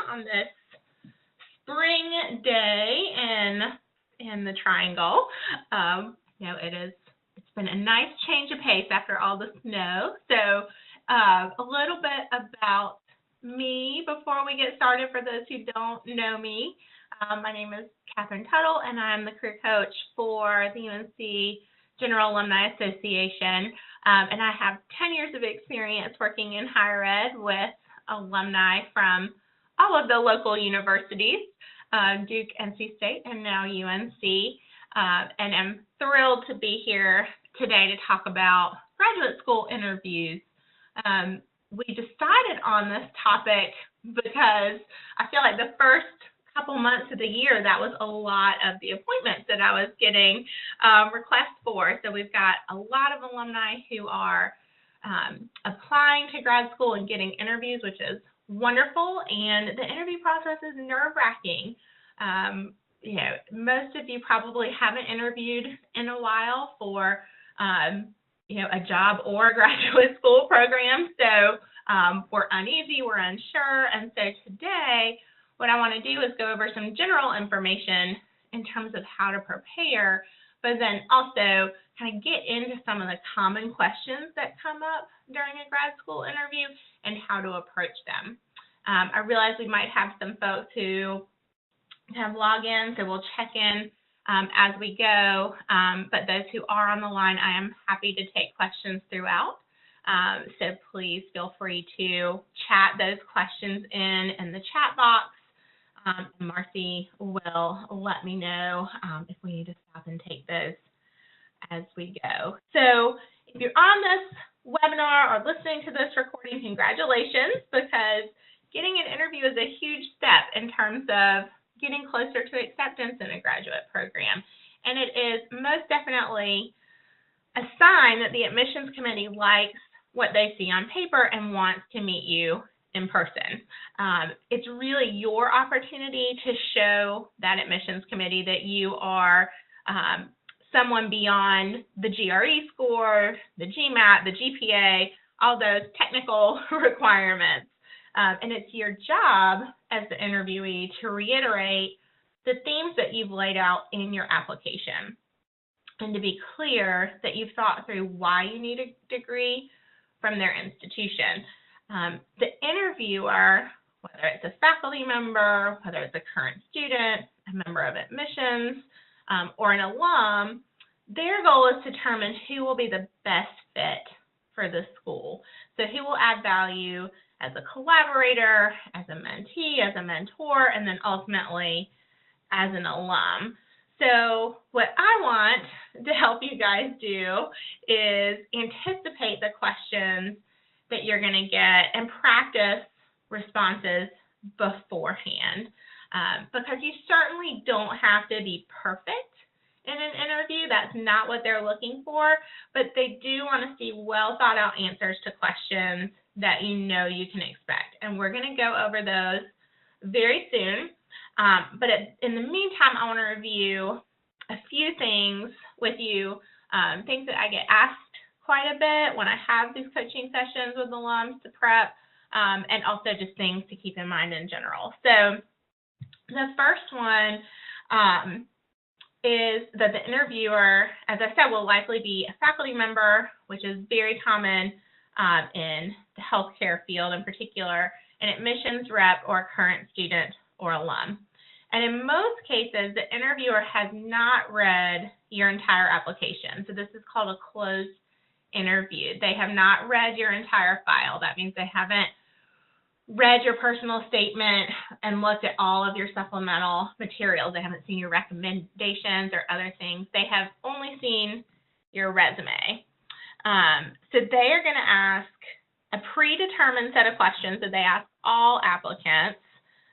on this spring day in the Triangle. It's been a nice change of pace after all the snow. So a little bit about me before we get started for those who don't know me. My name is Catherine Tuttle, and I'm the career coach for the UNC General Alumni Association. And I have 10 years of experience working in higher ed with alumni from all of the local universities, Duke, NC State, and now UNC. And I'm thrilled to be here today to talk about graduate school interviews. We decided on this topic because I feel like the first couple months of the year, that was a lot of the appointments that I was getting requests for. So we've got a lot of alumni who are applying to grad school and getting interviews, which is wonderful. And the interview process is nerve-wracking. Most of you probably haven't interviewed in a while for a job or a graduate school program. So we're uneasy, we're unsure. And so today, what I want to do is go over some general information in terms of how to prepare, but then also kind of get into some of the common questions that come up during a grad school interview and how to approach them. I realize we might have some folks who have logins, so we'll check in as we go, but those who are on the line, I am happy to take questions throughout. So please feel free to chat those questions in the chat box. Marcy will let me know if we need to stop and take those as we go. So if you're on this webinar or listening to this recording, congratulations, because getting an interview is a huge step in terms of getting closer to acceptance in a graduate program. And it is most definitely a sign that the admissions committee likes what they see on paper and wants to meet you in person. It's really your opportunity to show that admissions committee that you are someone beyond the GRE score, the GMAT, the GPA, all those technical requirements. And it's your job as the interviewee to reiterate the themes that you've laid out in your application and to be clear that you've thought through why you need a degree from their institution. The interviewer, whether it's a faculty member, whether it's a current student, a member of admissions, or an alum, their goal is to determine who will be the best fit for the school. So who will add value as a collaborator, as a mentee, as a mentor, and then ultimately as an alum. So what I want to help you guys do is anticipate the questions that you're going to get and practice responses beforehand, because you certainly don't have to be perfect in an interview. That's not what they're looking for, but they do want to see well thought out answers to questions that you know you can expect. And we're going to go over those very soon. But in the meantime, I want to review a few things with you, things that I get asked quite a bit when I have these coaching sessions with alums to prep, and also just things to keep in mind in general. So the first one is that the interviewer, as I said, will likely be a faculty member, which is very common in the healthcare field in particular, an admissions rep or a current student or alum. And in most cases, the interviewer has not read your entire application. So this is called a closed interview. They have not read your entire file. That means they haven't read your personal statement and looked at all of your supplemental materials. They haven't seen your recommendations or other things. They have only seen your resume. So they are going to ask a predetermined set of questions that they ask all applicants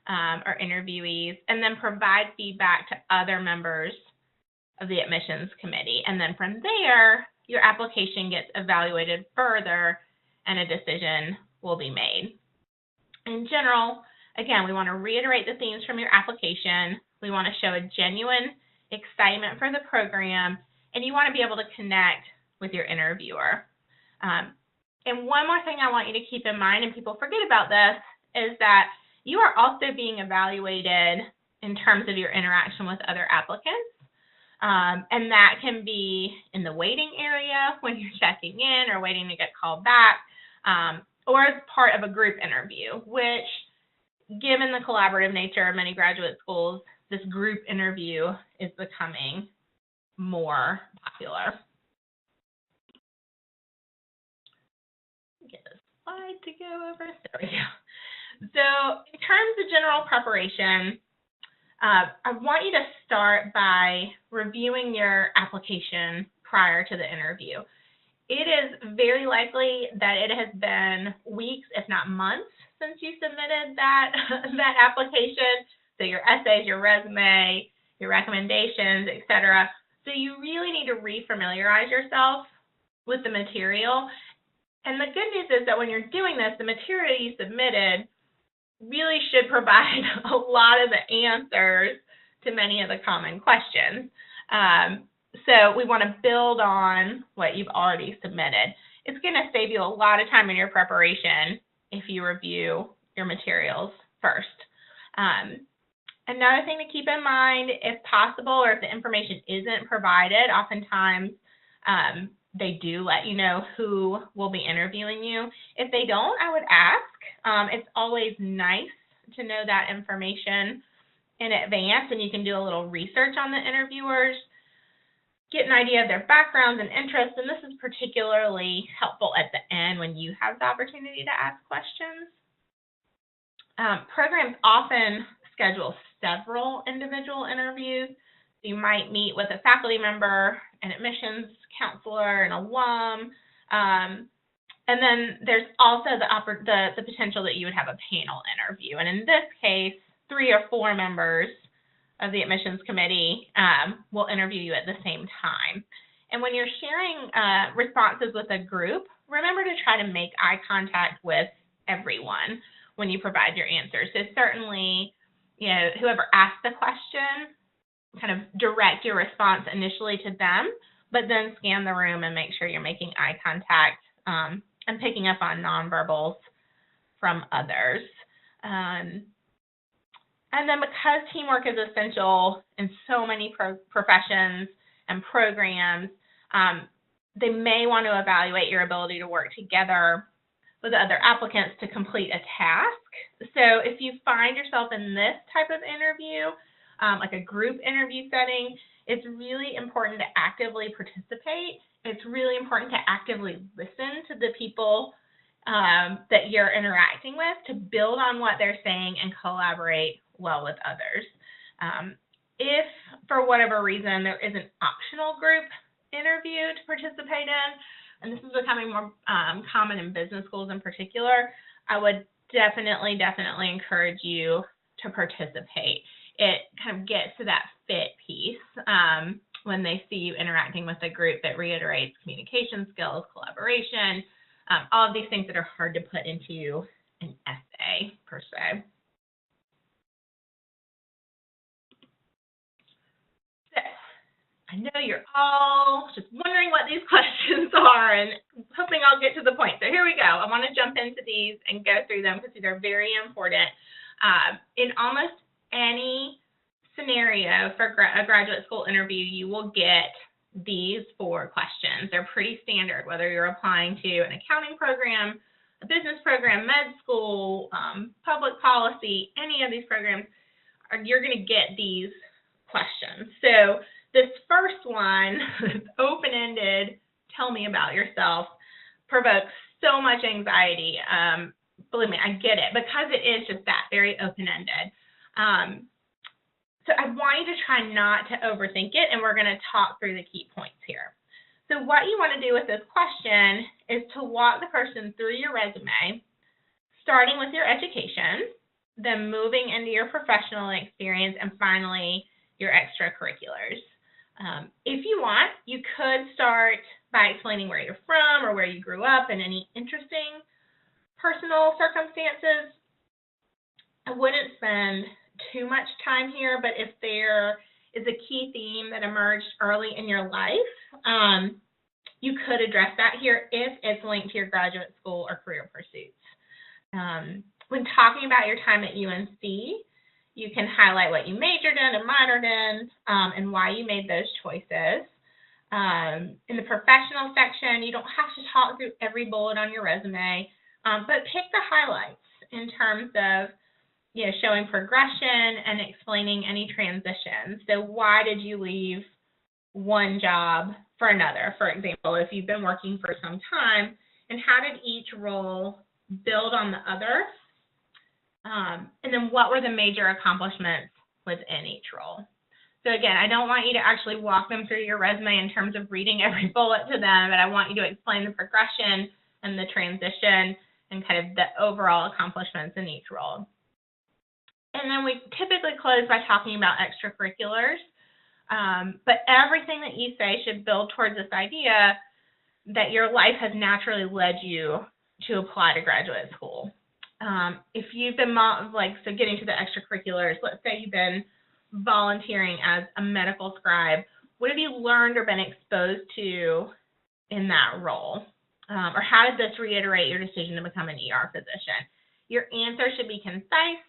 or interviewees, and then provide feedback to other members of the admissions committee. And then from there, your application gets evaluated further and a decision will be made. In general, again, we want to reiterate the themes from your application. We want to show a genuine excitement for the program, and you want to be able to connect with your interviewer. And one more thing I want you to keep in mind, and people forget about this, is that you are also being evaluated in terms of your interaction with other applicants. And that can be in the waiting area when you're checking in or waiting to get called back, or as part of a group interview, which, given the collaborative nature of many graduate schools, this group interview is becoming more popular. Get a slide to go over. There we go. So in terms of general preparation, I want you to start by reviewing your application prior to the interview. It is very likely that it has been weeks, if not months, since you submitted that application. So your essays, your resume, your recommendations, etc. So you really need to refamiliarize yourself with the material. And the good news is that when you're doing this, the material you submitted really should provide a lot of the answers to many of the common questions. So we want to build on what you've already submitted. It's going to save you a lot of time in your preparation if you review your materials first. Another thing to keep in mind, if possible, or if the information isn't provided, oftentimes they do let you know who will be interviewing you. If they don't, I would ask. It's always nice to know that information in advance, and you can do a little research on the interviewers, get an idea of their backgrounds and interests, and this is particularly helpful at the end when you have the opportunity to ask questions. Programs often schedule several individual interviews. So you might meet with a faculty member, an admissions counselor, an alum, and then there's also the potential that you would have a panel interview. And in this case, 3 or 4 members of the admissions committee will interview you at the same time. And when you're sharing responses with a group, remember to try to make eye contact with everyone when you provide your answers. So certainly, whoever asked the question, kind of direct your response initially to them, but then scan the room and make sure you're making eye contact and picking up on nonverbals from others. And then because teamwork is essential in so many professions and programs, they may want to evaluate your ability to work together with other applicants to complete a task. So if you find yourself in this type of interview, like a group interview setting, it's really important to actively participate. It's really important to actively listen to the people that you're interacting with, to build on what they're saying and collaborate well with others. If for whatever reason there is an optional group interview to participate in, and this is becoming more common in business schools in particular, I would definitely encourage you to participate. It kind of gets to that fit piece when they see you interacting with a group that reiterates communication skills, collaboration, all of these things that are hard to put into an essay per se. So, I know you're all just wondering what these questions are and hoping I'll get to the point. So here we go. I want to jump into these and go through them because these are very important. In almost any scenario for a graduate school interview, you will get these 4 questions. They're pretty standard, whether you're applying to an accounting program, a business program, med school, public policy, any of these programs, you're going to get these questions. So this first one, open-ended, tell me about yourself, provokes so much anxiety. Believe me, I get it, because it is just that, very open-ended. So I want you to try not to overthink it, and we're going to talk through the key points here. So what you want to do with this question is to walk the person through your resume, starting with your education, then moving into your professional experience, and finally your extracurriculars. If you want, you could start by explaining where you're from or where you grew up and any interesting personal circumstances. I wouldn't spend too much time here, but if there is a key theme that emerged early in your life, you could address that here if it's linked to your graduate school or career pursuits. When talking about your time at UNC, you can highlight what you majored in and minored in, and why you made those choices. In the professional section, you don't have to talk through every bullet on your resume, but pick the highlights in terms of showing progression and explaining any transitions. So why did you leave one job for another, for example, if you've been working for some time, and how did each role build on the other? And then what were the major accomplishments within each role? So again, I don't want you to actually walk them through your resume in terms of reading every bullet to them, but I want you to explain the progression and the transition and kind of the overall accomplishments in each role. And then we typically close by talking about extracurriculars, but everything that you say should build towards this idea that your life has naturally led you to apply to graduate school. If you've been, so getting to the extracurriculars, let's say you've been volunteering as a medical scribe, what have you learned or been exposed to in that role? Or how did this reiterate your decision to become an ER physician? Your answer should be concise,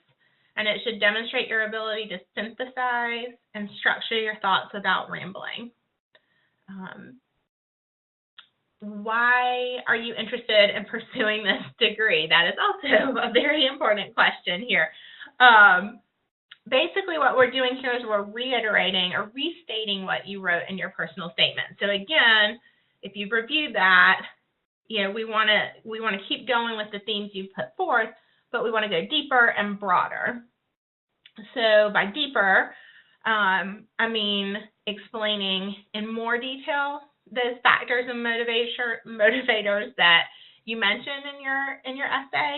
and it should demonstrate your ability to synthesize and structure your thoughts without rambling. Why are you interested in pursuing this degree? That is also a very important question here. Basically, what we're doing here is we're reiterating or restating what you wrote in your personal statement. So again, if you've reviewed that, we want to keep going with the themes you've put forth, but we want to go deeper and broader. So by deeper, I mean explaining in more detail those factors and motivators that you mentioned in your essay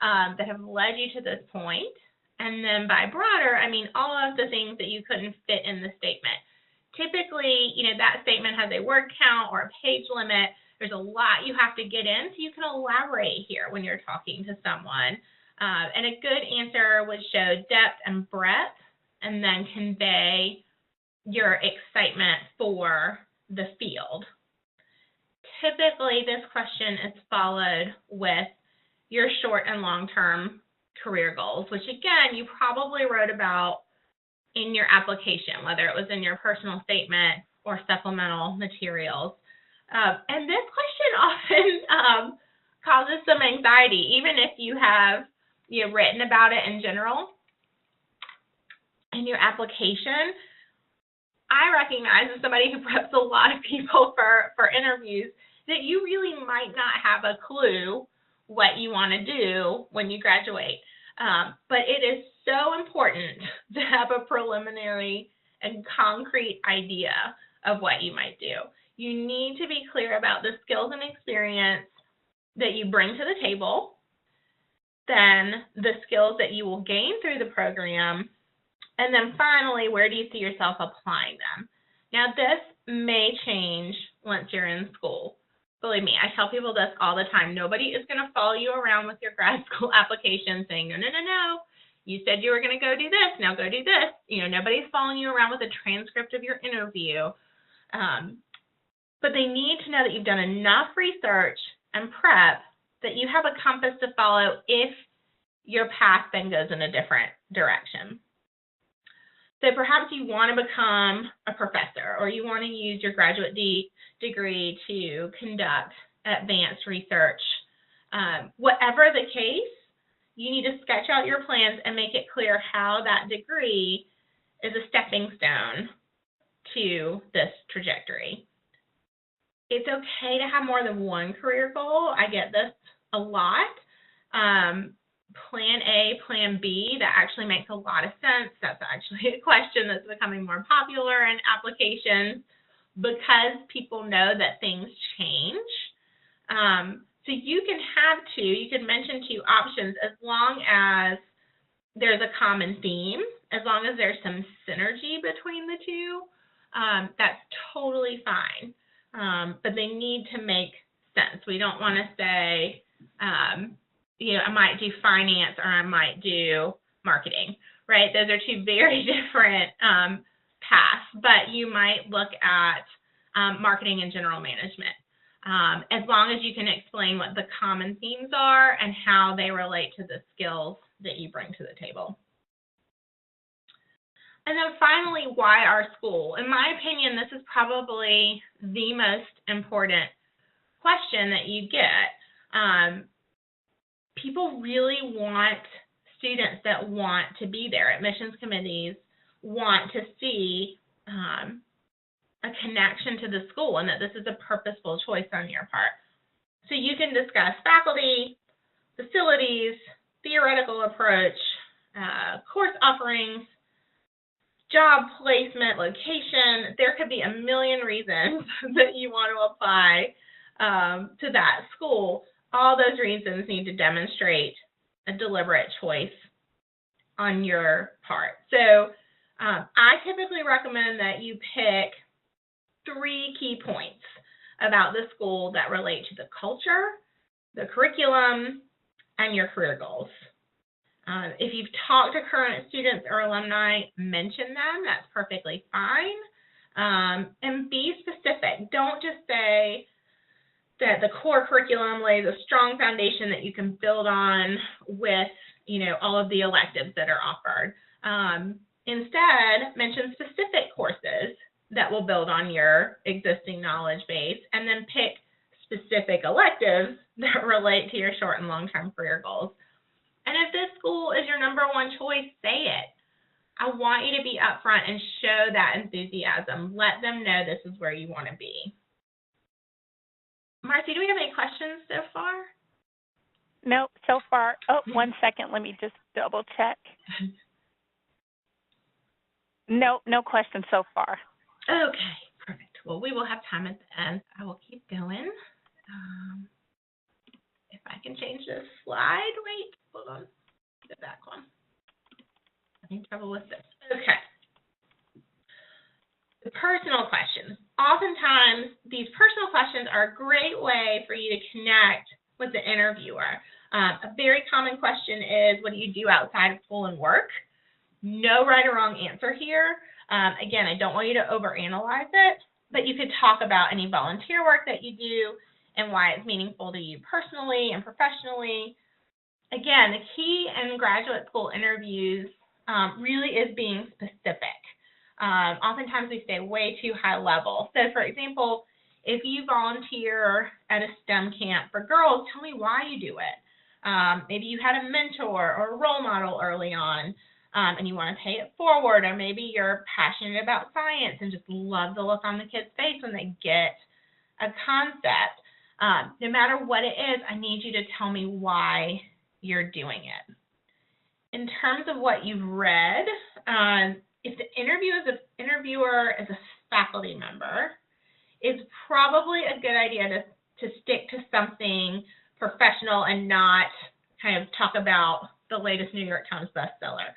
that have led you to this point. And then by broader, I mean all of the things that you couldn't fit in the statement. Typically, that statement has a word count or a page limit. There's a lot you have to get in, so you can elaborate here when you're talking to someone. And a good answer would show depth and breadth, and then convey your excitement for the field. Typically, this question is followed with your short and long-term career goals, which again, you probably wrote about in your application, whether it was in your personal statement or supplemental materials. And this question often causes some anxiety, even if you have written about it in general in your application. I recognize as somebody who preps a lot of people for interviews that you really might not have a clue what you want to do when you graduate. But it is so important to have a preliminary and concrete idea of what you might do. You need to be clear about the skills and experience that you bring to the table, then the skills that you will gain through the program, and then finally, where do you see yourself applying them? Now, this may change once you're in school. Believe me, I tell people this all the time. Nobody is going to follow you around with your grad school application saying, no, you said you were going to go do this, now go do this. Nobody's following you around with a transcript of your interview. But they need to know that you've done enough research and prep that you have a compass to follow if your path then goes in a different direction. So perhaps you want to become a professor, or you want to use your graduate degree to conduct advanced research. Whatever the case, you need to sketch out your plans and make it clear how that degree is a stepping stone to this trajectory. It's okay to have more than one career goal. I get this a lot. Plan A, Plan B, that actually makes a lot of sense. That's actually a question that's becoming more popular in applications because people know that things change. So you can have two, you can mention two options as long as there's a common theme, as long as there's some synergy between the two. That's totally fine. But they need to make sense. We don't want to say, I might do finance or I might do marketing, right? Those are two very different paths, but you might look at marketing and general management. as long as you can explain what the common themes are and how they relate to the skills that you bring to the table. And then finally, why our school? In my opinion, this is probably the most important question that you get. People really want students that want to be there. Admissions committees want to see a connection to the school and that this is a purposeful choice on your part. So you can discuss faculty, facilities, theoretical approach, course offerings, job placement, location. There could be a million reasons that you want to apply to that school. All those reasons need to demonstrate a deliberate choice on your part. So I typically recommend that you pick 3 key points about the school that relate to the culture, the curriculum, and your career goals. If you've talked to current students or alumni, mention them. That's perfectly fine. And be specific. Don't just say that the core curriculum lays a strong foundation that you can build on with, all of the electives that are offered. Instead, mention specific courses that will build on your existing knowledge base, and then pick specific electives that relate to your short and long-term career goals. And if this school is your number one choice, say it. I want you to be upfront and show that enthusiasm. Let them know this is where you want to be. Marcy, do we have any questions so far? No, so far. Oh, 1 second. Let me just double check. No questions so far. Okay, perfect. Well, we will have time at the end. I will keep going. If I can change this slide. Wait, hold on. The back one. Having trouble with this. Okay. The personal questions. Oftentimes, these personal questions are a great way for you to connect with the interviewer. A very common question is, what do you do outside of school and work? No right or wrong answer here. Again, I don't want you to overanalyze it, but you could talk about any volunteer work that you do and why it's meaningful to you personally and professionally. Again, the key in graduate school interviews really is being specific. Oftentimes we stay way too high level. So for example, if you volunteer at a STEM camp for girls, tell me why you do it. Maybe you had a mentor or a role model early on, and you want to pay it forward, or maybe you're passionate about science and just love the look on the kid's face when they get a concept. No matter what it is, I need you to tell me why you're doing it. In terms of what you've read, if the interviewer is a faculty member, it's probably a good idea to stick to something professional and not kind of talk about the latest New York Times bestseller.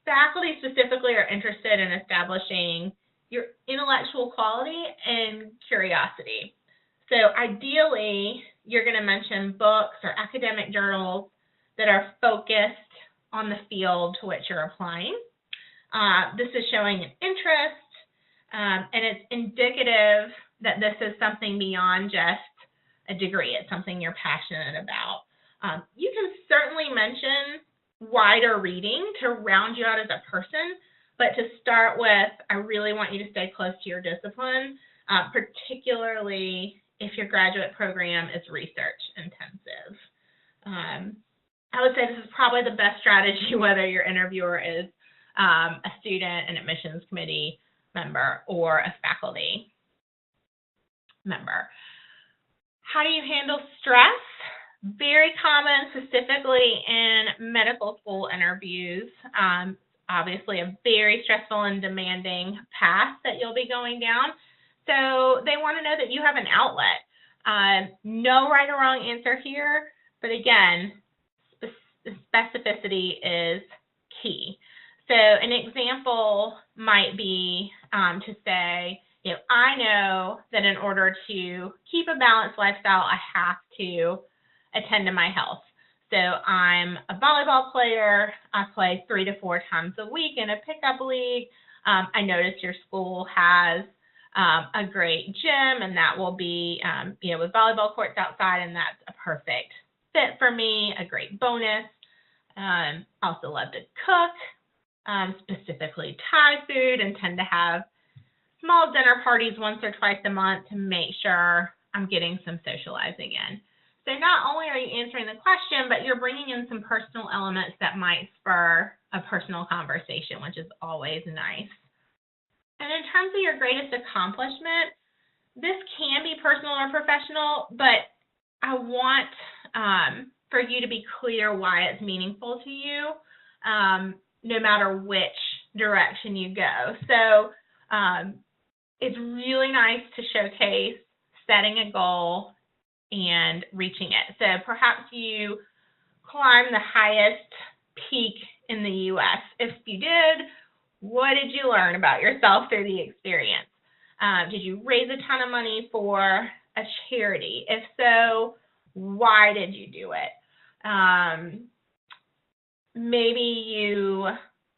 Faculty specifically are interested in establishing your intellectual quality and curiosity. So ideally, you're going to mention books or academic journals that are focused on the field to which you're applying. This is showing an interest, and it's indicative that this is something beyond just a degree. It's something you're passionate about. You can certainly mention wider reading to round you out as a person, but to start with, I really want you to stay close to your discipline, particularly if your graduate program is research intensive. I would say this is probably the best strategy whether your interviewer is a student, an admissions committee member, or a faculty member. How do you handle stress? Very common, specifically in medical school interviews. Obviously a very stressful and demanding path that you'll be going down. So they want to know that you have an outlet. No right or wrong answer here, but again, specificity is key. So an example might be to say, I know that in order to keep a balanced lifestyle, I have to attend to my health. So I'm a volleyball player. I play 3 to 4 times a week in a pickup league. I noticed your school has a great gym, and that will be, with volleyball courts outside, and that's a perfect fit for me, a great bonus. Also love to cook, specifically Thai food, and tend to have small dinner parties once or twice a month to make sure I'm getting some socializing in. So not only are you answering the question, but you're bringing in some personal elements that might spur a personal conversation, which is always nice. And in terms of your greatest accomplishment, this can be personal or professional, but I want for you to be clear why it's meaningful to you, no matter which direction you go. So it's really nice to showcase setting a goal and reaching it. So perhaps you climb the highest peak in the U.S. If you did, what did you learn about yourself through the experience? Did you raise a ton of money for a charity? If so, why did you do it? Maybe you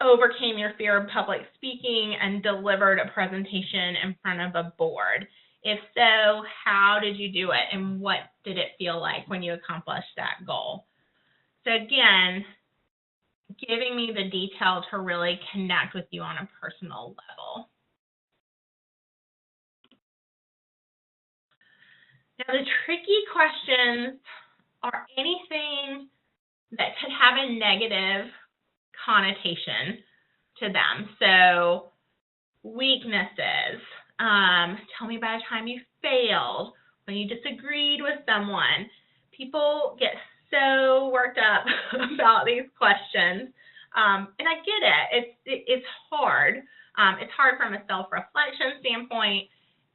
overcame your fear of public speaking and delivered a presentation in front of a board. If so, how did you do it, and what did it feel like when you accomplished that goal? So again, giving me the detail to really connect with you on a personal level. Now, the tricky questions are anything that could have a negative connotation to them. So weaknesses. Tell me about a time you failed, when you disagreed with someone. People get so worked up about these questions, and I get it. It's hard. It's hard from a self-reflection standpoint,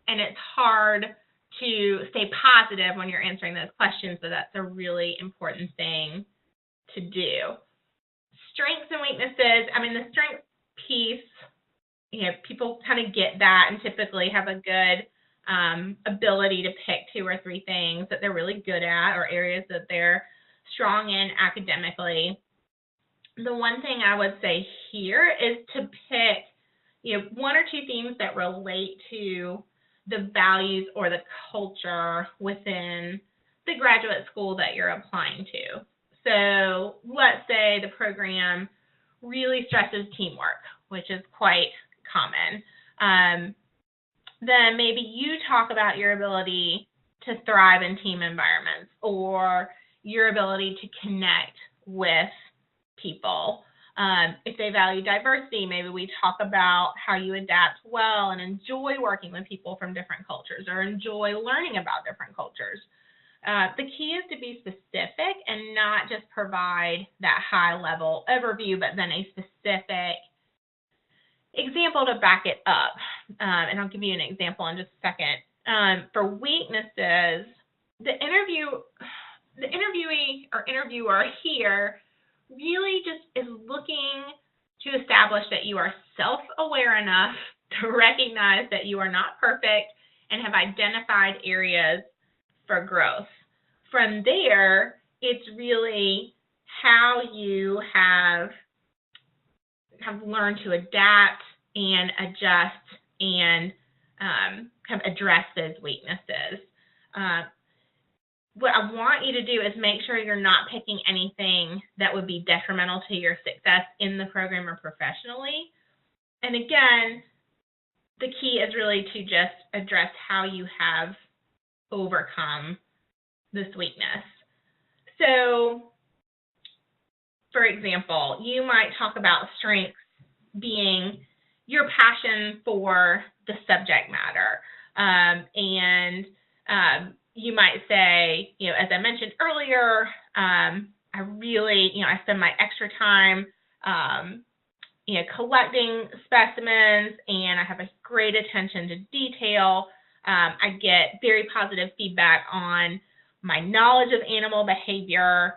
and it's hard to stay positive when you're answering those questions, so that's a really important thing to do. Strengths and weaknesses. I mean, the strength piece, people kind of get that and typically have a good ability to pick 2 or 3 things that they're really good at, or areas that they're strong in academically. The one thing I would say here is to pick 1 or 2 things that relate to the values or the culture within the graduate school that you're applying to. So let's say the program really stresses teamwork, which is quite common. Then maybe you talk about your ability to thrive in team environments, or your ability to connect with people. If they value diversity, maybe we talk about how you adapt well and enjoy working with people from different cultures, or enjoy learning about different cultures. The key is to be specific and not just provide that high-level overview, but then a specific example to back it up. And I'll give you an example in just a second. For weaknesses, the interviewee or interviewer here really just is looking to establish that you are self-aware enough to recognize that you are not perfect and have identified areas for growth. From there, it's really how you have learned to adapt and adjust and kind of address those weaknesses. What I want you to do is make sure you're not picking anything that would be detrimental to your success in the program or professionally. And again, the key is really to just address how you have overcome this weakness. So, for example, you might talk about strengths being your passion for the subject matter. And you might say, as I mentioned earlier, I really, I spend my extra time, collecting specimens, and I have a great attention to detail. I get very positive feedback on my knowledge of animal behavior.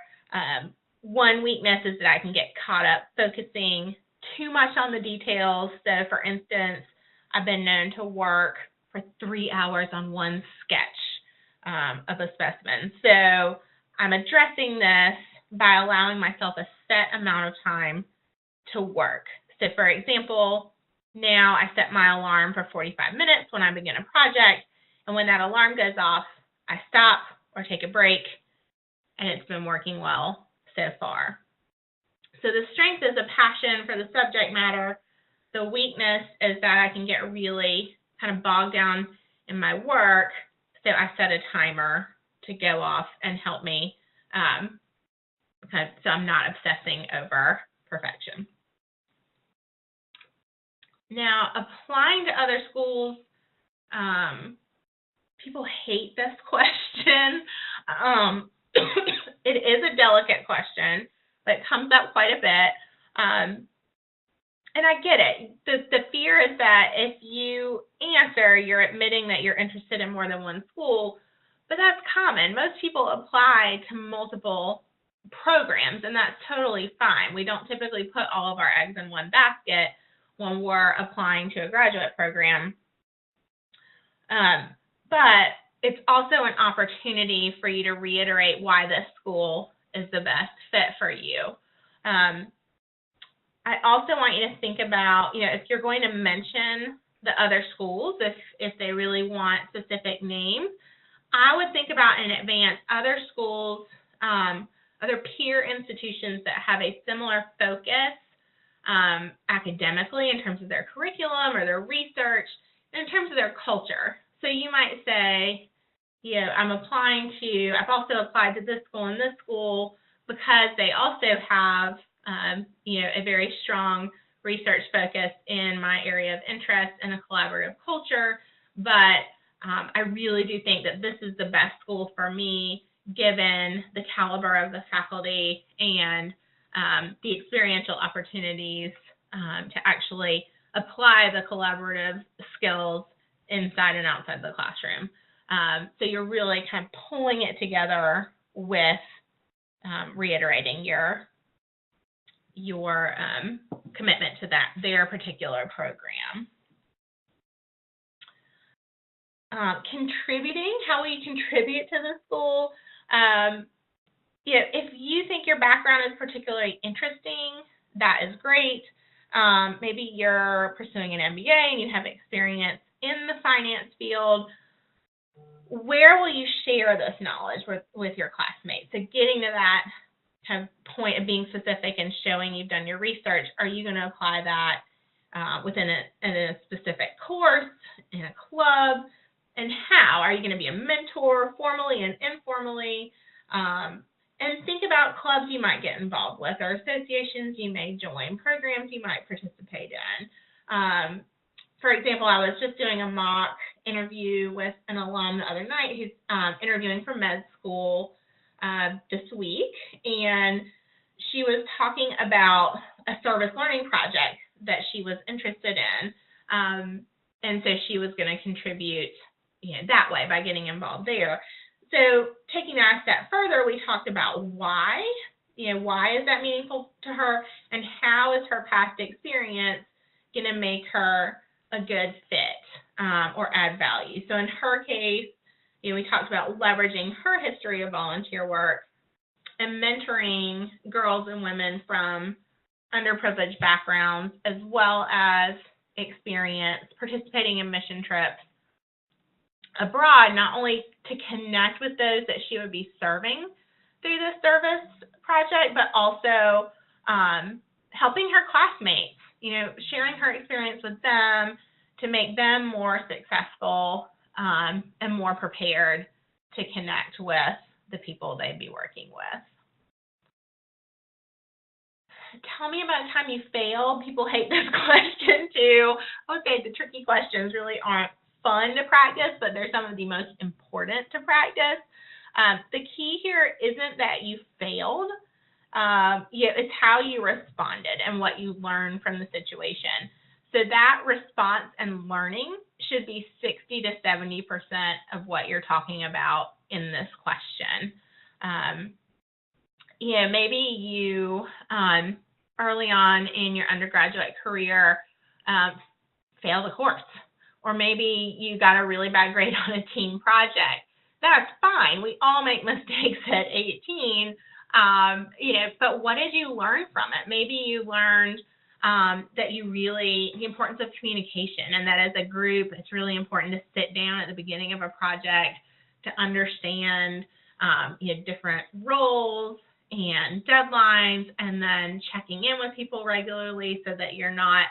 One weakness is that I can get caught up focusing too much on the details. So, for instance, I've been known to work for 3 hours on one sketch of a specimen. So I'm addressing this by allowing myself a set amount of time to work. So, for example, Now I set my alarm for 45 minutes when I begin a project, and when that alarm goes off, I stop or take a break, and it's been working well so far. So the strength is a passion for the subject matter. The weakness is that I can get really kind of bogged down in my work, so I set a timer to go off and help me, so I'm not obsessing over perfection. Now, applying to other schools, people hate this question. It is a delicate question, but it comes up quite a bit. And I get it. The fear is that if you answer, you're admitting that you're interested in more than one school, but that's common. Most people apply to multiple programs, and that's totally fine. We don't typically put all of our eggs in one basket when we're applying to a graduate program. But it's also an opportunity for you to reiterate why this school is the best fit for you. I also want you to think about, if you're going to mention the other schools, if they really want specific names, I would think about in advance other schools, other peer institutions that have a similar focus academically in terms of their curriculum or their research, and in terms of their culture. So you might say, I've also applied to this school and this school because they also have a very strong research focus in my area of interest and a collaborative culture, but I really do think that this is the best school for me given the caliber of the faculty and the experiential opportunities to actually apply the collaborative skills inside and outside the classroom. So you're really kind of pulling it together with reiterating your commitment to their particular program. Contributing, how will you contribute to the school? If you think your background is particularly interesting, that is great. Maybe you're pursuing an MBA and you have experience in the finance field. Where will you share this knowledge with your classmates? So getting to that kind of point of being specific and showing you've done your research, are you going to apply that within a specific course, in a club, and how? Are you going to be a mentor formally and informally? And think about clubs you might get involved with or associations you may join, programs you might participate in. For example, I was just doing a mock interview with an alum the other night who's interviewing for med school this week, and she was talking about a service learning project that she was interested in, and so she was going to contribute that way by getting involved there. So taking that a step further, we talked about why. Why is that meaningful to her, and how is her past experience going to make her a good fit or add value? So in her case, we talked about leveraging her history of volunteer work and mentoring girls and women from underprivileged backgrounds, as well as experience participating in mission trips abroad, not only to connect with those that she would be serving through this service project, but also helping her classmates, sharing her experience with them to make them more successful and more prepared to connect with the people they'd be working with. Tell me about a time you failed. People hate this question too. Okay, the tricky questions really aren't fun to practice, but they're some of the most important to practice. The key here isn't that you failed. It's how you responded and what you learned from the situation. So that response and learning should be 60 to 70% of what you're talking about in this question. Maybe you early on in your undergraduate career failed a course, or maybe you got a really bad grade on a team project. That's fine. We all make mistakes at 18, but what did you learn from it? Maybe you learned that the importance of communication, and that as a group, it's really important to sit down at the beginning of a project to understand different roles and deadlines, and then checking in with people regularly so that you're not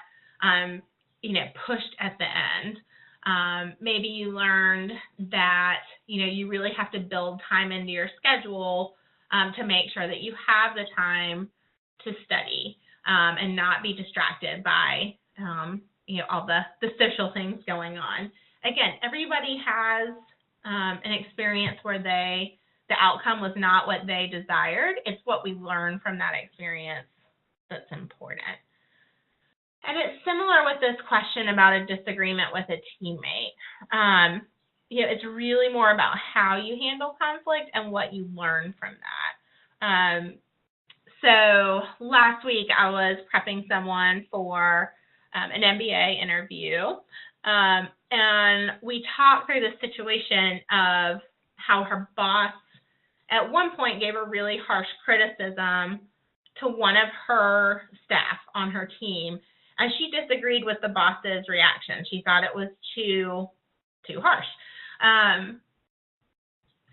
pushed at the end. Maybe you learned that you really have to build time into your schedule to make sure that you have the time to study and not be distracted by all the social things going on. Again, everybody has an experience where the outcome was not what they desired. It's what we learn from that experience that's important. And it's similar with this question about a disagreement with a teammate. It's really more about how you handle conflict and what you learn from that. So last week I was prepping someone for an MBA interview, and we talked through the situation of how her boss at one point gave a really harsh criticism to one of her staff on her team, and she disagreed with the boss's reaction. She thought it was too harsh.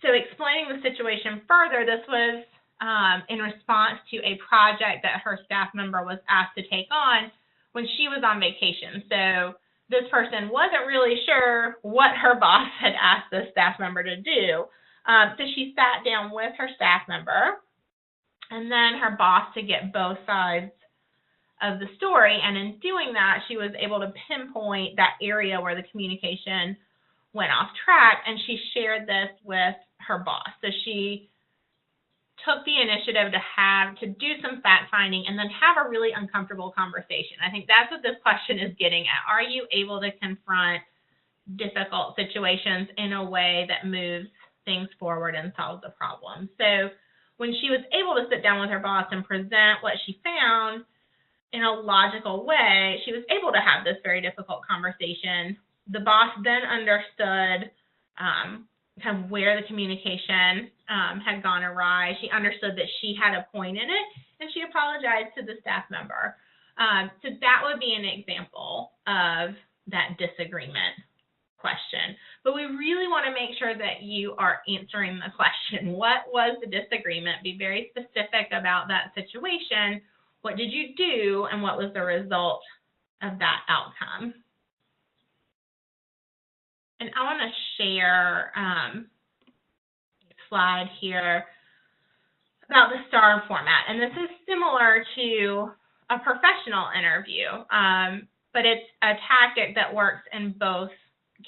So explaining the situation further, this was in response to a project that her staff member was asked to take on when she was on vacation. So this person wasn't really sure what her boss had asked the staff member to do. So she sat down with her staff member and then her boss to get both sides of the story. And in doing that, she was able to pinpoint that area where the communication went off track, and she shared this with her boss. So she took the initiative to do some fact finding and then have a really uncomfortable conversation. I think that's what this question is getting at. Are you able to confront difficult situations in a way that moves things forward and solves the problem? So when she was able to sit down with her boss and present what she found in a logical way, she was able to have this very difficult conversation. The boss then understood kind of where the communication had gone awry. She understood that she had a point in it, and she apologized to the staff member. So that would be an example of that disagreement question. But we really want to make sure that you are answering the question. What was the disagreement? Be very specific about that situation. What did you do, and what was the result of that outcome? And I want to share a slide here about the STAR format. And this is similar to a professional interview, but it's a tactic that works in both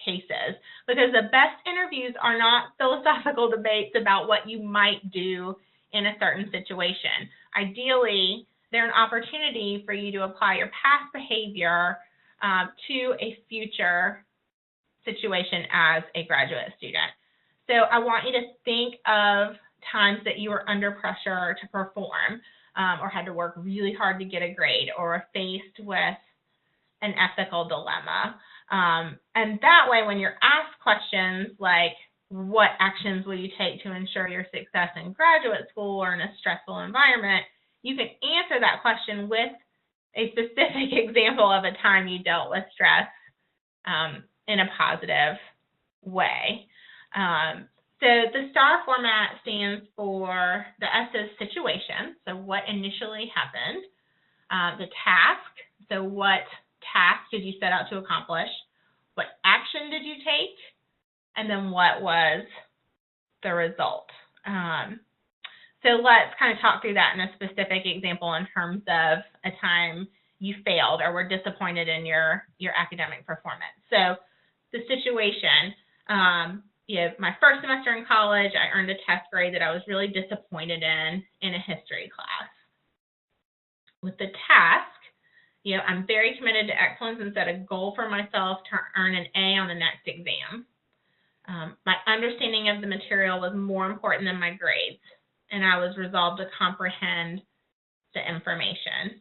cases, because the best interviews are not philosophical debates about what you might do in a certain situation. Ideally, they're an opportunity for you to apply your past behavior to a future situation as a graduate student. So I want you to think of times that you were under pressure to perform, or had to work really hard to get a grade, or were faced with an ethical dilemma. And that way, when you're asked questions like, what actions will you take to ensure your success in graduate school or in a stressful environment, you can answer that question with a specific example of a time you dealt with stress in a positive way. So the STAR format stands for the S is situation, so what initially happened, the task, so what task did you set out to accomplish, what action did you take, and then what was the result. So let's kind of talk through that in a specific example in terms of a time you failed or were disappointed in your academic performance. So the situation, my first semester in college, I earned a test grade that I was really disappointed in a history class. With the task, I'm very committed to excellence and set a goal for myself to earn an A on the next exam. My understanding of the material was more important than my grades, and I was resolved to comprehend the information.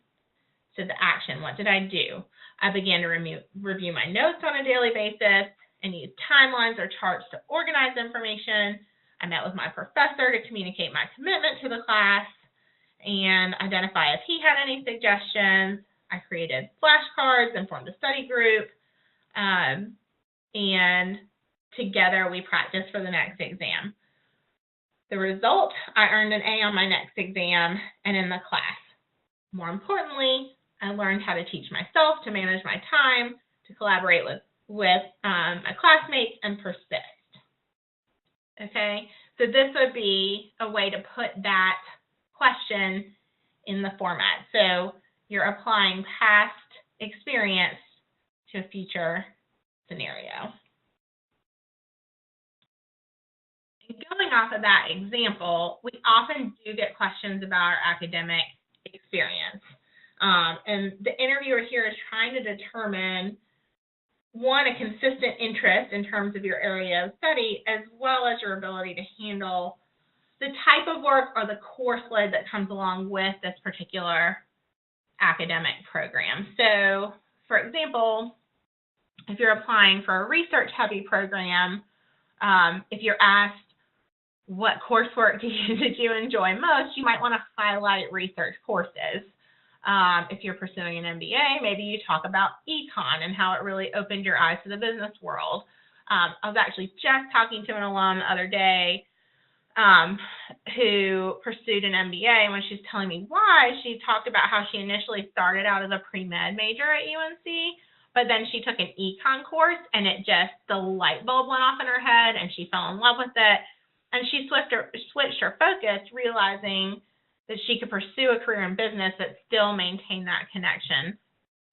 So the action, what did I do? I began to review my notes on a daily basis and use timelines or charts to organize information. I met with my professor to communicate my commitment to the class and identify if he had any suggestions. I created flashcards and formed a study group, and together we practiced for the next exam. The result, I earned an A on my next exam and in the class. More importantly, I learned how to teach myself, to manage my time, to collaborate with my classmates, and persist. Okay, so this would be a way to put that question in the format. So you're applying past experience to a future scenario. Going off of that example, we often do get questions about our academic experience. And the interviewer here is trying to determine, one, a consistent interest in terms of your area of study, as well as your ability to handle the type of work or the course load that comes along with this particular academic program. So, for example, if you're applying for a research-heavy program, if you're asked, what coursework did you enjoy most, you might want to highlight research courses. If you're pursuing an MBA, maybe you talk about econ and how it really opened your eyes to the business world. I was actually just talking to an alum the other day who pursued an MBA, and when she was telling me why, she talked about how she initially started out as a pre-med major at UNC, but then she took an econ course, and the light bulb went off in her head, and she fell in love with it. And she switched her focus, realizing that she could pursue a career in business that still maintain that connection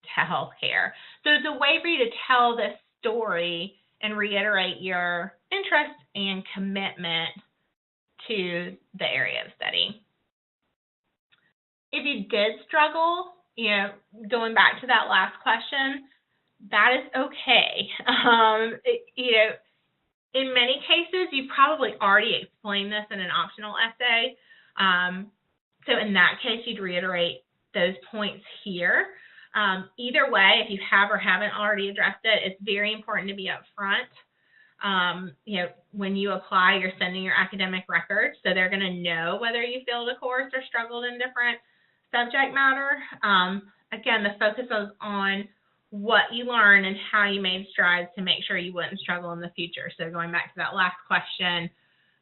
to healthcare. So it's a way for you to tell this story and reiterate your interest and commitment to the area of study. If you did struggle, going back to that last question, that is okay. In many cases, you probably already explained this in an optional essay. So in that case, you'd reiterate those points here. Either way, if you have or haven't already addressed it, it's very important to be upfront. When you apply, you're sending your academic records, so they're going to know whether you failed a course or struggled in different subject matter. Again, the focus is on what you learned and how you made strides to make sure you wouldn't struggle in the future. So going back to that last question,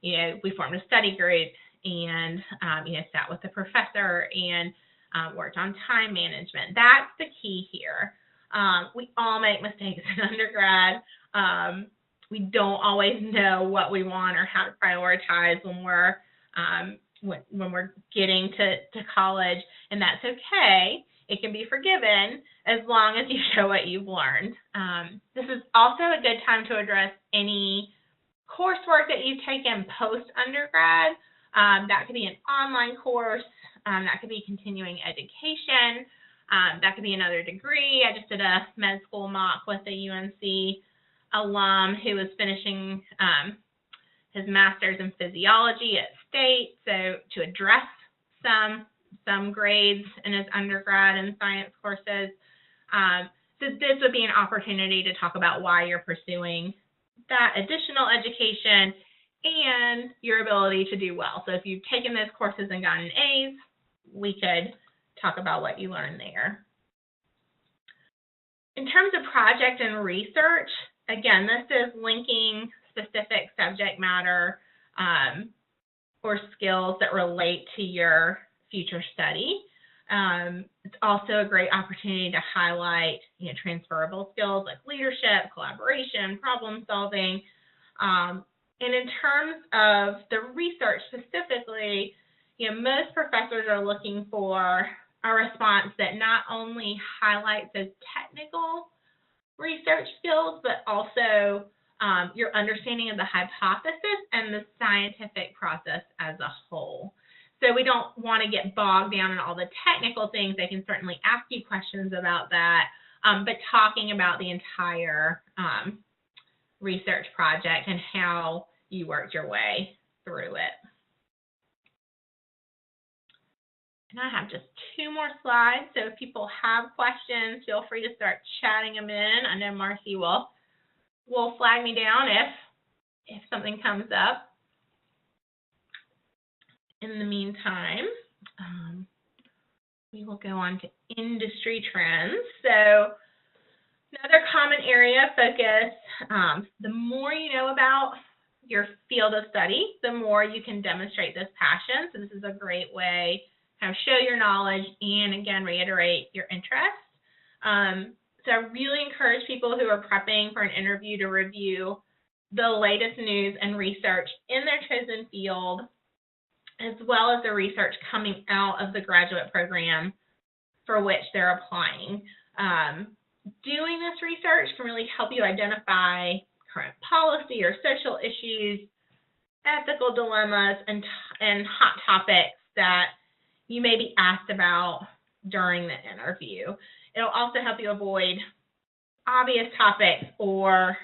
we formed a study group and, sat with the professor and worked on time management. That's the key here. We all make mistakes in undergrad. We don't always know what we want or how to prioritize when we're getting to college, and that's okay. It can be forgiven as long as you show what you've learned. This is also a good time to address any coursework that you've taken post-undergrad. That could be an online course. That could be continuing education. That could be another degree. I just did a med school mock with a UNC alum who was finishing his master's in physiology at State. So to address some grades in his undergrad and science courses. So this would be an opportunity to talk about why you're pursuing that additional education and your ability to do well. So if you've taken those courses and gotten A's, we could talk about what you learned there. In terms of project and research, again, this is linking specific subject matter or skills that relate to your future study. It's also a great opportunity to highlight transferable skills like leadership, collaboration, problem solving. And in terms of the research specifically, most professors are looking for a response that not only highlights those technical research skills, but also your understanding of the hypothesis and the scientific process as a whole. So we don't want to get bogged down in all the technical things. They can certainly ask you questions about that, but talking about the entire research project and how you worked your way through it. And I have just 2 more slides, so if people have questions, feel free to start chatting them in. I know Marcy will flag me down if something comes up. In the meantime, we will go on to industry trends. So another common area of focus, the more you know about your field of study, the more you can demonstrate this passion. So this is a great way to kind of show your knowledge and, again, reiterate your interest. So I really encourage people who are prepping for an interview to review the latest news and research in their chosen field, as well as the research coming out of the graduate program for which they're applying. Doing this research can really help you identify current policy or social issues, ethical dilemmas, and hot topics that you may be asked about during the interview. It'll also help you avoid obvious topics or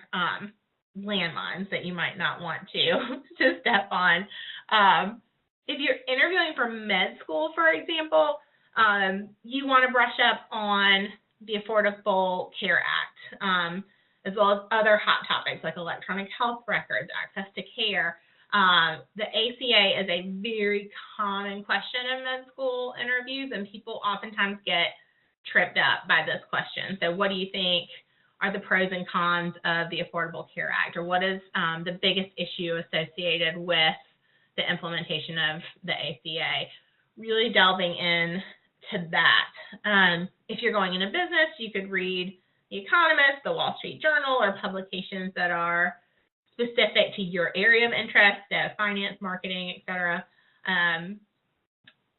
landmines that you might not want to step on. If you're interviewing for med school, for example, you want to brush up on the Affordable Care Act, as well as other hot topics like electronic health records, access to care. The ACA is a very common question in med school interviews, and people oftentimes get tripped up by this question. So what do you think are the pros and cons of the Affordable Care Act, or what is the biggest issue associated with the implementation of the ACA? Really delving into that. If you're going into business, you could read The Economist, The Wall Street Journal, or publications that are specific to your area of interest, finance, marketing, etc. And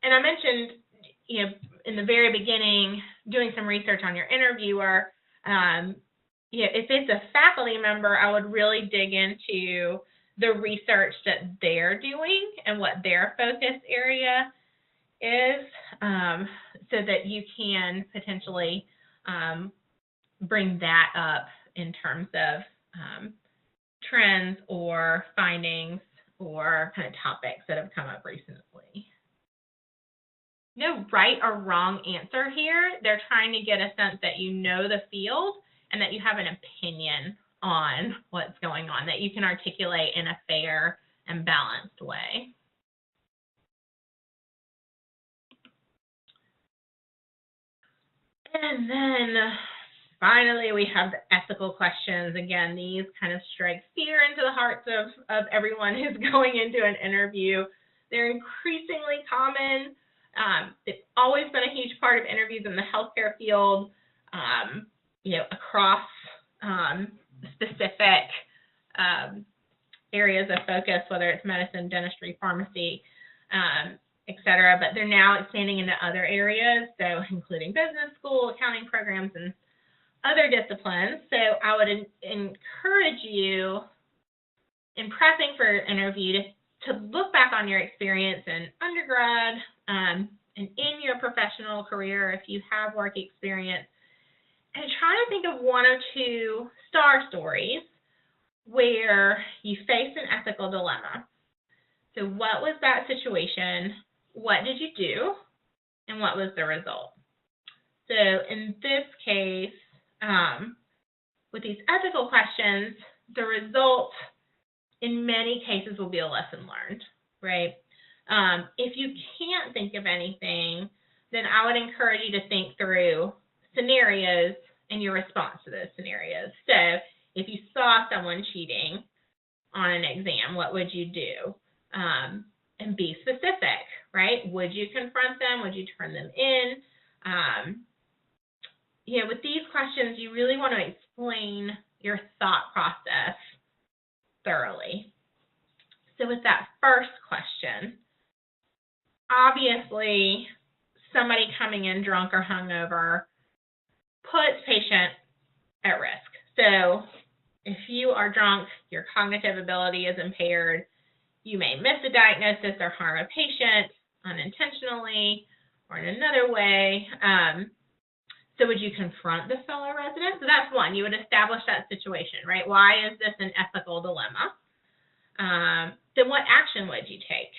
I mentioned, in the very beginning, doing some research on your interviewer. If it's a faculty member, I would really dig into the research that they're doing and what their focus area is, so that you can potentially bring that up in terms of trends or findings or kind of topics that have come up recently. No right or wrong answer here. They're trying to get a sense that you know the field and that you have an opinion on what's going on, that you can articulate in a fair and balanced way. And then finally, we have the ethical questions. Again, these kind of strike fear into the hearts of everyone who's going into an interview. They're increasingly common. It's always been a huge part of interviews in the healthcare field, across specific areas of focus, whether it's medicine, dentistry, pharmacy, etc. But they're now expanding into other areas, so including business school, accounting programs, and other disciplines. So I would encourage you in prepping for an interview to look back on your experience in undergrad and in your professional career, if you have work experience, and try to think of one or two star stories where you faced an ethical dilemma. So what was that situation? What did you do? And what was the result? So in this case, with these ethical questions, the result in many cases will be a lesson learned, right? If you can't think of anything, then I would encourage you to think through scenarios and your response to those scenarios. So if you saw someone cheating on an exam, what would you do? And be specific, right? Would you confront them? Would you turn them in? With these questions, you really want to explain your thought process thoroughly. So with that first question, obviously, somebody coming in drunk or hungover puts patient at risk. So if you are drunk, your cognitive ability is impaired, you may miss a diagnosis or harm a patient unintentionally or in another way. So would you confront the fellow resident? So that's one. You would establish that situation, right? Why is this an ethical dilemma? Then what action would you take?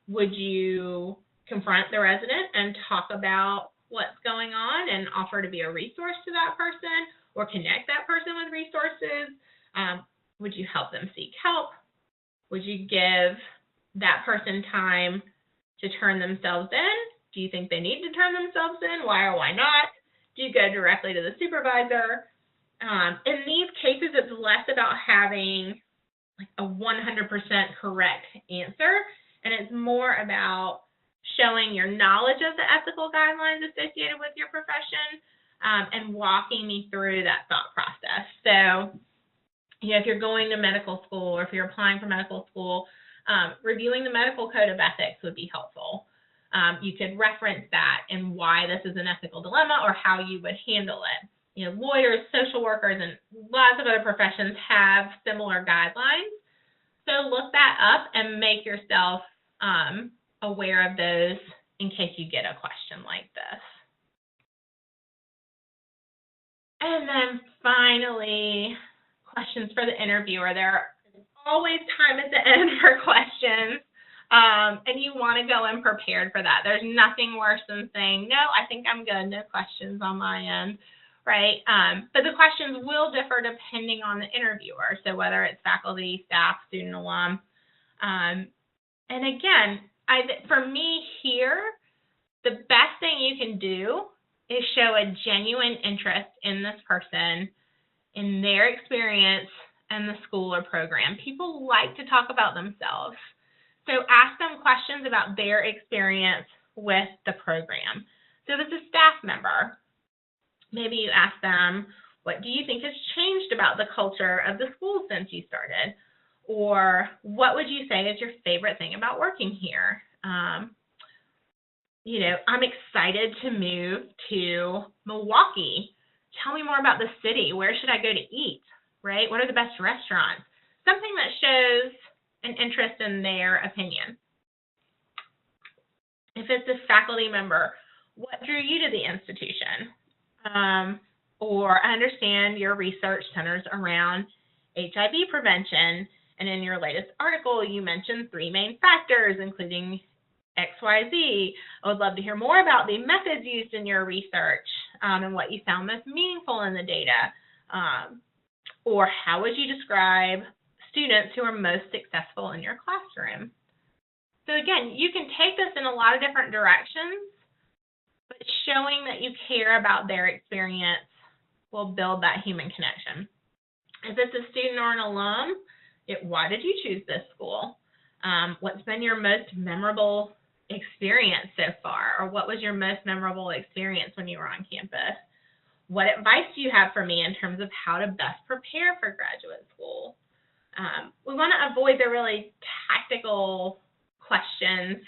Would you confront the resident and talk about what's going on and offer to be a resource to that person or connect that person with resources? Would you help them seek help? Would you give that person time to turn themselves in Do you think they need to turn themselves in? Why or why not? Do you go directly to the supervisor? In these cases, it's less about having like a 100% correct answer, and it's more about showing your knowledge of the ethical guidelines associated with your profession, and walking me through that thought process. So, if you're going to medical school or if you're applying for medical school, reviewing the medical code of ethics would be helpful. You could reference that and why this is an ethical dilemma or how you would handle it. Lawyers, social workers, and lots of other professions have similar guidelines. So look that up and make yourself aware of those in case you get a question like this. And then finally, questions for the interviewer. There is always time at the end for questions, and you want to go in prepared for that. There's nothing worse than saying, no, I think I'm good, no questions on my end, right? But the questions will differ depending on the interviewer, so whether it's faculty, staff, student, alum. And again, for me here, the best thing you can do is show a genuine interest in this person, in their experience, and the school or program. People like to talk about themselves. So ask them questions about their experience with the program. So if it's a staff member, maybe you ask them, what do you think has changed about the culture of the school since you started? Or what would you say is your favorite thing about working here? I'm excited to move to Milwaukee. Tell me more about the city. Where should I go to eat, right? What are the best restaurants? Something that shows an interest in their opinion. If it's a faculty member, what drew you to the institution? Or I understand your research centers around HIV prevention, and in your latest article, you mentioned 3 main factors, including XYZ. I would love to hear more about the methods used in your research and what you found most meaningful in the data. Or how would you describe students who are most successful in your classroom? So again, you can take this in a lot of different directions, but showing that you care about their experience will build that human connection. If it's a student or an alum, why did you choose this school? What's been your most memorable experience so far? Or what was your most memorable experience when you were on campus? What advice do you have for me in terms of how to best prepare for graduate school? We want to avoid the really tactical questions,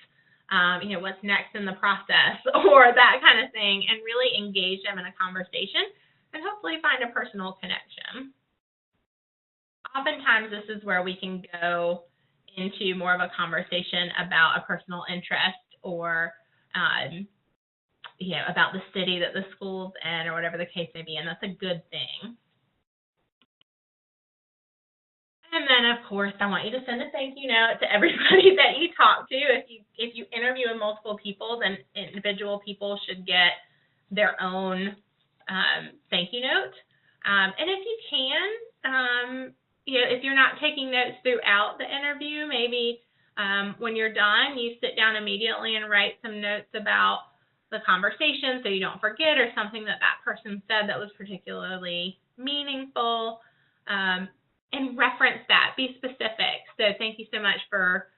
what's next in the process or that kind of thing, and really engage them in a conversation and hopefully find a personal connection. Oftentimes, this is where we can go into more of a conversation about a personal interest or, about the city that the school's in or whatever the case may be, and that's a good thing. And then, of course, I want you to send a thank you note to everybody that you talk to. If you interview with multiple people, then individual people should get their own thank you note. And if you can, if you're not taking notes throughout the interview, maybe when you're done, you sit down immediately and write some notes about the conversation so you don't forget, or something that person said that was particularly meaningful, and reference that. Be specific. So thank you so much for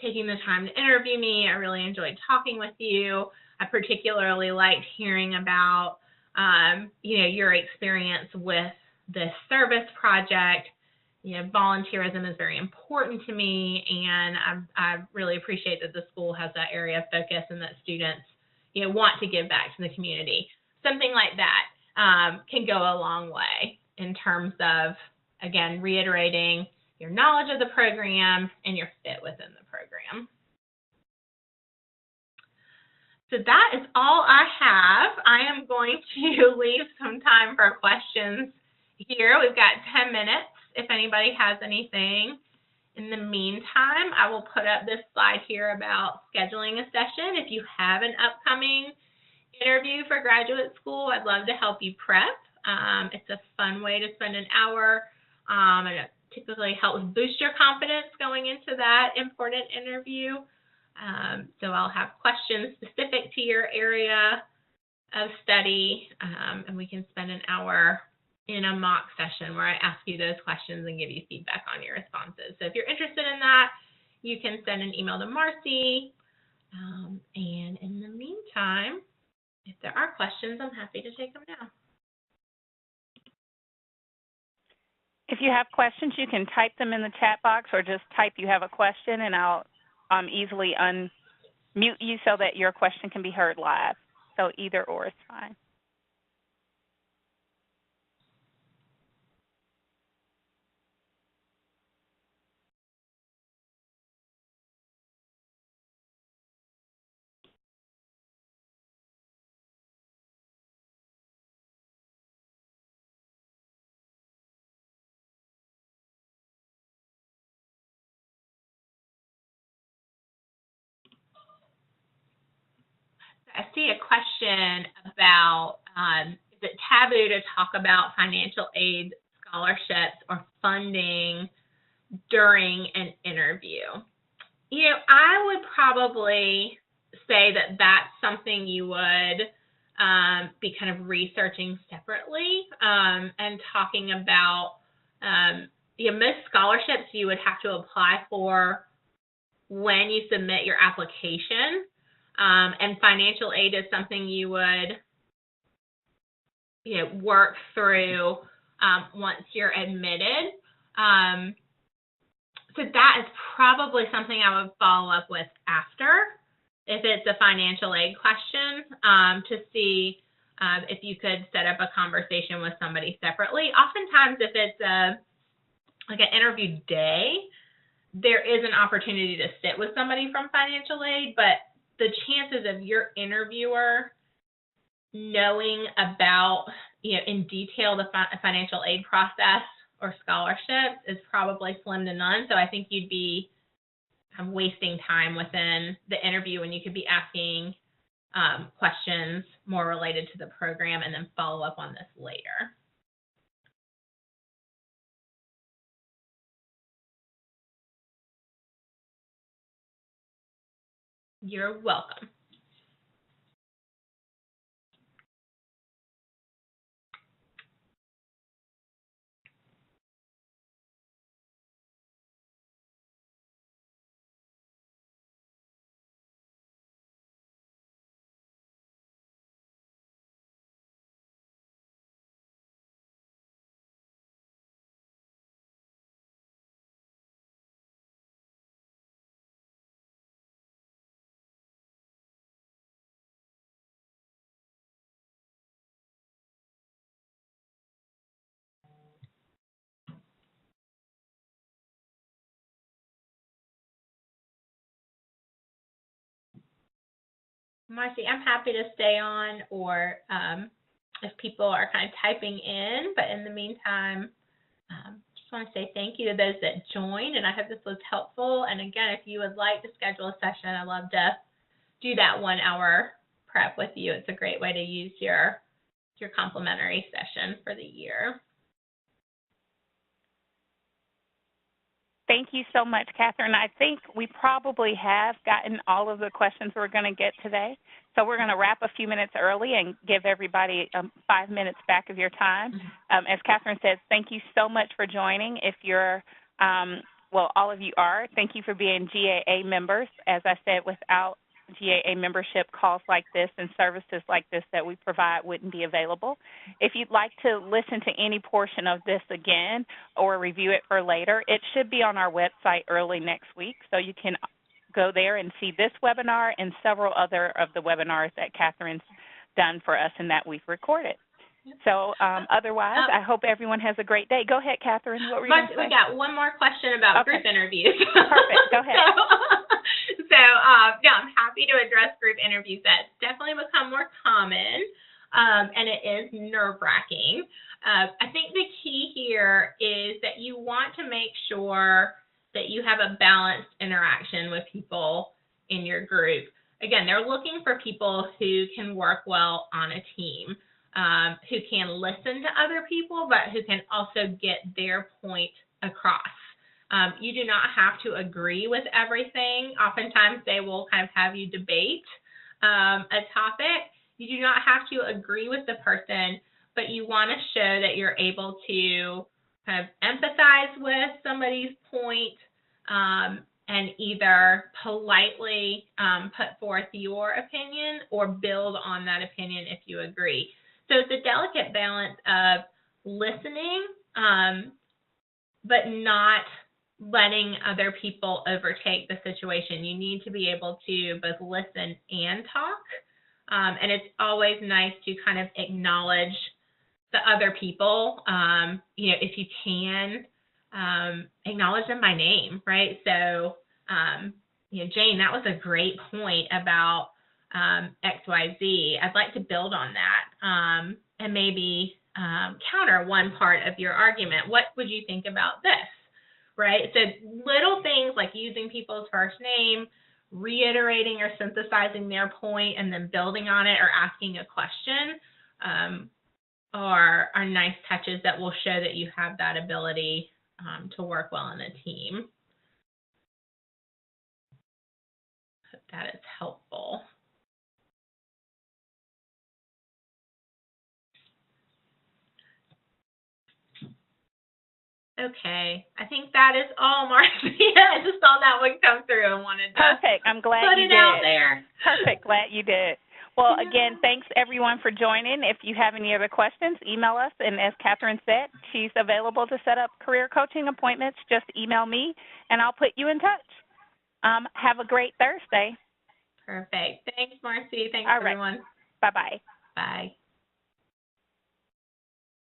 taking the time to interview me. I really enjoyed talking with you. I particularly liked hearing about your experience with this service project. Volunteerism is very important to me, and I really appreciate that the school has that area of focus and that students want to give back to the community. Something like that can go a long way in terms of, again, reiterating your knowledge of the program and your fit within the program. So that is all I have. I am going to leave some time for questions here. We've got 10 minutes if anybody has anything. In the meantime, I will put up this slide here about scheduling a session. If you have an upcoming interview for graduate school, I'd love to help you prep. It's a fun way to spend an hour, and it typically helps boost your confidence going into that important interview. So I'll have questions specific to your area of study, and we can spend an hour in a mock session where I ask you those questions and give you feedback on your responses. So if you're interested in that, you can send an email to Marcy. And in the meantime, if there are questions, I'm happy to take them now. If you have questions, you can type them in the chat box or just type you have a question, and I'll easily unmute you so that your question can be heard live. So either or is fine. I see a question about, is it taboo to talk about financial aid, scholarships, or funding during an interview? You know, I would probably say that that's something you would be kind of researching separately and talking about, most scholarships you would have to apply for when you submit your application. And financial aid is something you would, work through once you're admitted. So that is probably something I would follow up with after, if it's a financial aid question, to see if you could set up a conversation with somebody separately. Oftentimes, if it's like an interview day, there is an opportunity to sit with somebody from financial aid, but the chances of your interviewer knowing about, in detail the financial aid process or scholarships is probably slim to none. So I think you'd be wasting time within the interview when you could be asking questions more related to the program and then follow up on this later. You're welcome. Marcy, I'm happy to stay on, or if people are kind of typing in, but in the meantime, just want to say thank you to those that joined, and I hope this was helpful. And again, if you would like to schedule a session, I'd love to do that 1 hour prep with you. It's a great way to use your complimentary session for the year. Thank you so much, Catherine. I think we probably have gotten all of the questions we're going to get today. So we're going to wrap a few minutes early and give everybody 5 minutes back of your time. As Catherine said, thank you so much for joining. If you're, well, all of you are, thank you for being GAA members. As I said, without GAA membership, calls like this and services like this that we provide wouldn't be available. If you'd like to listen to any portion of this again or review it for later, it should be on our website early next week, so you can go there and see this webinar and several other of the webinars that Catherine's done for us and that we've recorded. So otherwise, I hope everyone has a great day. Go ahead, Catherine. What were you going to say? We got one more question about group interviews. Perfect. Go ahead. No, I'm happy to address group interviews. That's definitely become more common, and it is nerve-wracking. I think the key here is that you want to make sure that you have a balanced interaction with people in your group. Again, they're looking for people who can work well on a team, who can listen to other people, but who can also get their point across. You do not have to agree with everything. Oftentimes they will kind of have you debate a topic. You do not have to agree with the person, but you want to show that you're able to kind of empathize with somebody's point, and either politely put forth your opinion or build on that opinion if you agree. So it's a delicate balance of listening, but not letting other people overtake the situation. You need to be able to both listen and talk. And it's always nice to kind of acknowledge the other people, if you can, acknowledge them by name, right? So, Jane, that was a great point about XYZ. I'd like to build on that and maybe counter one part of your argument. What would you think about this, right? So little things like using people's first name, reiterating or synthesizing their point, and then building on it or asking a question are nice touches that will show that you have that ability to work well in a team. Hope that is helpful. Okay, I think that is all, Marcia. I just saw that one come through and wanted to Perfect. I'm glad put you it did. out there. Perfect. Glad you did. Well, again, thanks everyone for joining. If you have any other questions, email us. And as Catherine said, she's available to set up career coaching appointments. Just email me, and I'll put you in touch. Have a great Thursday. Perfect. Thanks, Marcy. Thanks, All right. everyone. Bye-bye. Bye.